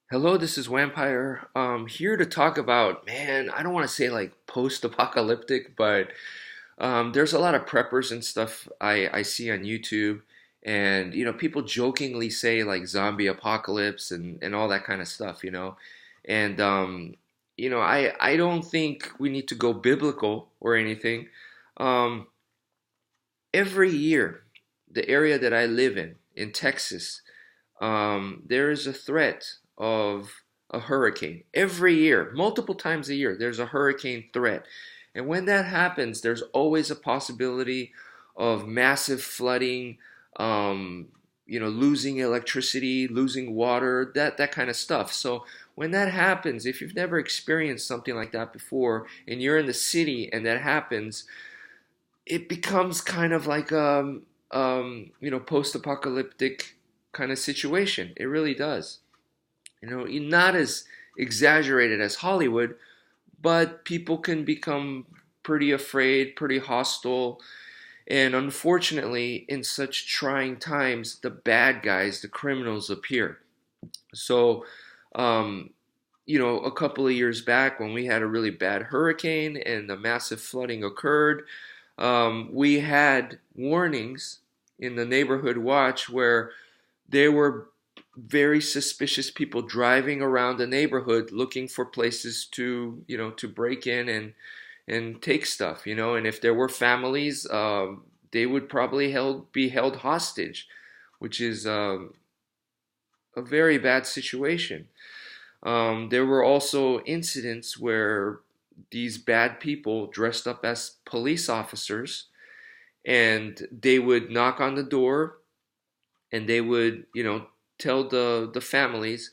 Hello, this is Vampire. Here to talk about, man, I don't want to say like post-apocalyptic, but there's a lot of preppers and stuff I see on YouTube, and people jokingly say like zombie apocalypse and all that kind of stuff. And I don't think we need to go biblical or anything. Um, every year, the area that I live in Texas, there is a threat of a hurricane every year, multiple times a year. There's a hurricane threat, and when that happens, there's always a possibility of massive flooding, losing electricity, losing water, that kind of stuff. So when that happens, if you've never experienced something like that before, and you're in the city and that happens, it becomes kind of like post-apocalyptic kind of situation. It really does. Not as exaggerated as Hollywood, but people can become pretty afraid, pretty hostile, and unfortunately, in such trying times, the bad guys, the criminals appear. So, um, a couple of years back when we had a really bad hurricane and a massive flooding occurred, we had warnings in the neighborhood watch where there were very suspicious people driving around the neighborhood looking for places to break in and take stuff. And if there were families, they would probably be held hostage, which is a very bad situation. There were also incidents where these bad people dressed up as police officers, and they would knock on the door, and they would, tell the families,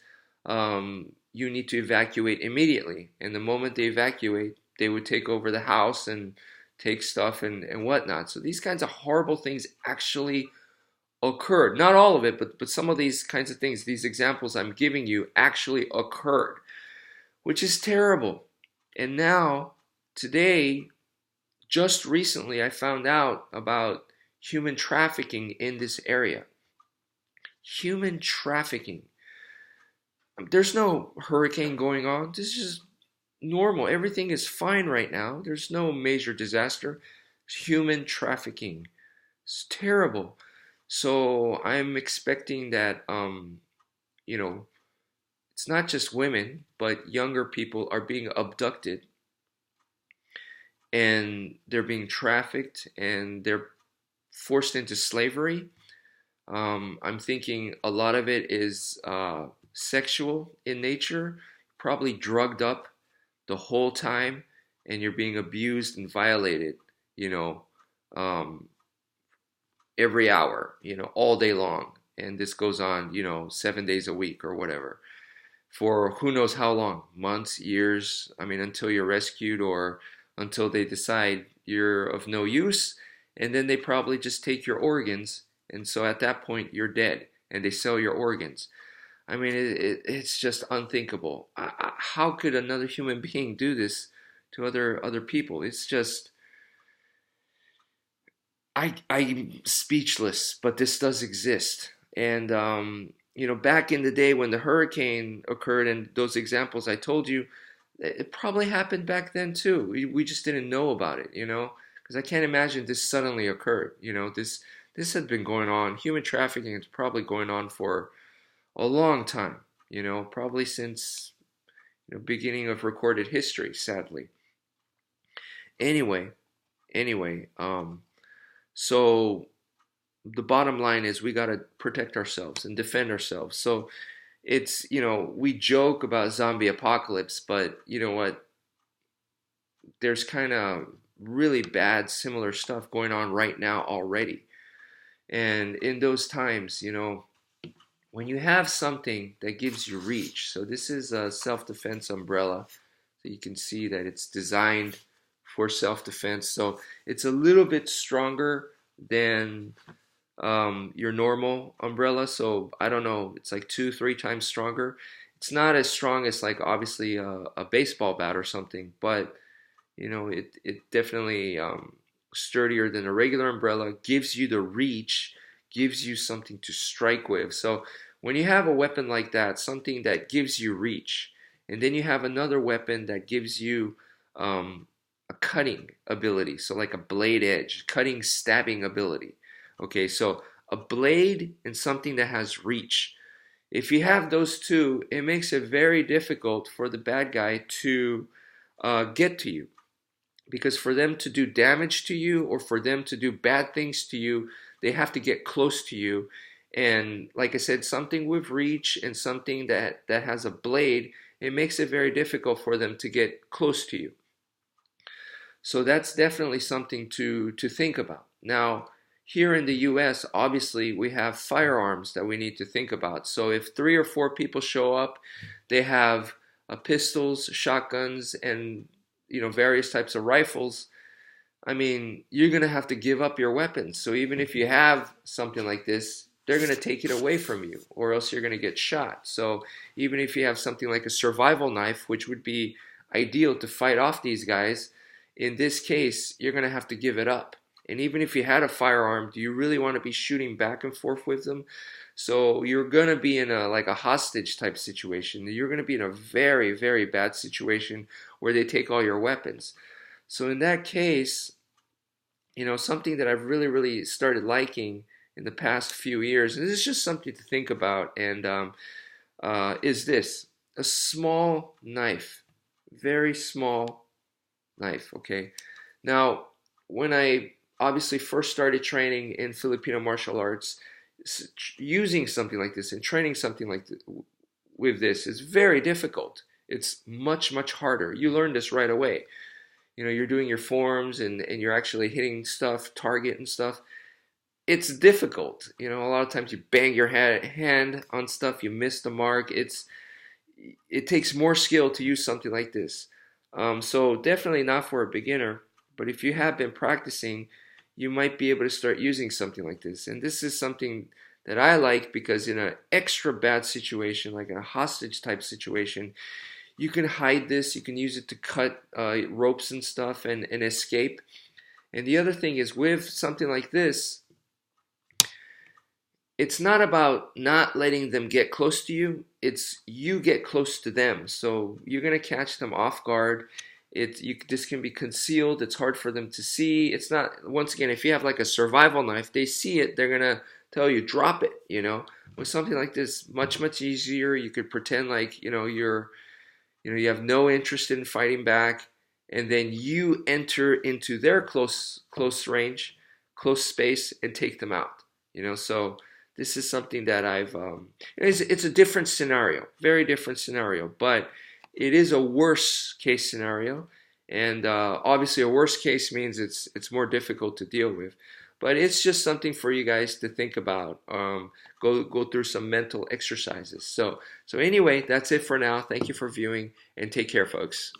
you need to evacuate immediately. And the moment they evacuate, they would take over the house and take stuff and whatnot. So these kinds of horrible things actually occurred. Not all of it, but some of these kinds of things, these examples I'm giving you actually occurred, which is terrible. And now, today, just recently, I found out about human trafficking in this area. Human trafficking. There's no hurricane going on. This is normal. Everything is fine right now. There's no major disaster. It's human trafficking. It's terrible. So I'm expecting that, you know, it's not just women, but younger people are being abducted and they're being trafficked and they're forced into slavery. I'm thinking a lot of it is sexual in nature, probably drugged up the whole time, and you're being abused and violated, you know, um, every hour, all day long. And this goes on, 7 days a week or whatever, for who knows how long, months, years. I mean, until you're rescued or until they decide you're of no use, and then they probably just take your organs, and so at that point you're dead, and they sell your organs. I mean, it's just unthinkable. How could another human being do this to other people? It's just I'm speechless, but this does exist. And back in the day when the hurricane occurred and those examples I told you, it probably happened back then too. We just didn't know about it. Because I can't imagine this suddenly occurred. This had been going on. Human trafficking is probably going on for a long time. Probably since beginning of recorded history. Sadly. Anyway, anyway. So the bottom line is we got to protect ourselves and defend ourselves. So we joke about zombie apocalypse, but you know what? There's kind of really bad similar stuff going on right now already. And in those times, when you have something that gives you reach, so this is a self-defense umbrella. So you can see that it's designed for self-defense. So it's a little bit stronger than your normal umbrella. So I don't know, it's like 2, 3 times stronger. It's not as strong as like obviously a baseball bat or something, but it definitely sturdier than a regular umbrella. Gives you the reach, gives you something to strike with. So when you have a weapon like that, something that gives you reach, and then you have another weapon that gives you a cutting ability, so like a blade edge, cutting, stabbing ability. Okay, so a blade and something that has reach. If you have those two, it makes it very difficult for the bad guy to get to you. Because for them to do damage to you or for them to do bad things to you, they have to get close to you. And like I said, something with reach and something that has a blade, it makes it very difficult for them to get close to you. So that's definitely something to think about. Now, here in the US, obviously, we have firearms that we need to think about. So if 3 or 4 people show up, they have pistols, shotguns, and various types of rifles. I mean, you're going to have to give up your weapons. So even if you have something like this, they're going to take it away from you, or else you're going to get shot. So even if you have something like a survival knife, which would be ideal to fight off these guys, in this case, you're going to have to give it up. And even if you had a firearm, do you really want to be shooting back and forth with them? So you're going to be in a hostage type situation. You're going to be in a very, very bad situation where they take all your weapons. So in that case, something that I've really, really started liking in the past few years, and this is just something to think about, and is this: a small knife, very small knife. Okay. Now, when I obviously first started training in Filipino martial arts, using something like this and training something like this, with this is very difficult. It's much, much harder. You learn this right away. You're doing your forms and you're actually hitting stuff, target and stuff. It's difficult. A lot of times you bang your hand on stuff, you miss the mark. It takes more skill to use something like this. So definitely not for a beginner, but if you have been practicing, you might be able to start using something like this. And this is something that I like because in an extra bad situation, like in a hostage type situation, you can hide this, you can use it to cut ropes and stuff and escape. And the other thing is with something like this, it's not about not letting them get close to you, it's you get close to them. So you're going to catch them off guard. This can be concealed, it's hard for them to see. It's not, once again, if you have like a survival knife, they see it, they're going to tell you, drop it. With something like this, much, much easier. You could pretend like, you have no interest in fighting back, and then you enter into their close range, close space, and take them out. So this is something that it's a different scenario, very different scenario, but it is a worst case scenario, and obviously a worst case means it's more difficult to deal with. But it's just something for you guys to think about. Go through some mental exercises. So anyway, that's it for now. Thank you for viewing, and take care, folks.